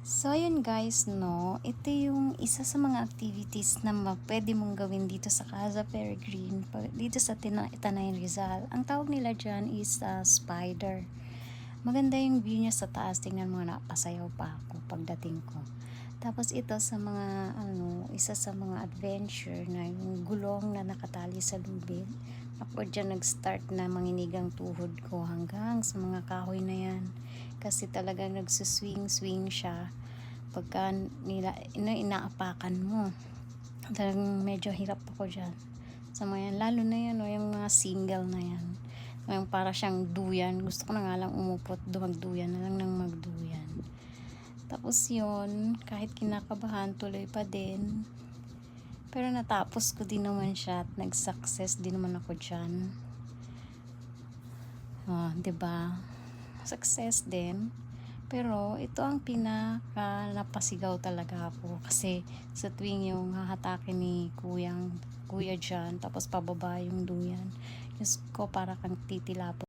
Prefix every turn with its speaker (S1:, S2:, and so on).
S1: So, ayun guys, no, ito yung isa sa mga activities na pwede mong gawin dito sa Casa Peregrine, dito sa Tanay Rizal. Ang tawag nila dyan is spider. Maganda yung view niya sa taas, tingnan mo, napasayaw pa ako pagdating ko. Tapos ito sa mga, isa sa mga adventure na yung gulong na nakatali sa lubid. Ako dyan nag-start na manginigang tuhod ko hanggang sa mga kahoy na yan. Kasi talagang nagsuswing-swing siya pagka inaapakan mo. Talagang medyo hirap ako dyan. Sa mga yan, lalo na yan, yung mga single na yan. Yung para siyang duyan. Gusto ko na nga lang umupot, magduyan na lang ng magduyan. Tapos yun, kahit kinakabahan, tuloy pa din. Pero natapos ko din naman siya at nag-success din naman ako dyan. Oh, 'di ba? Success din. Pero ito ang pinaka napasigaw talaga ako kasi sa tuwing yung hahatakin ni kuya dyan tapos pababa yung duyan. Diyos ko, para kang titilapon.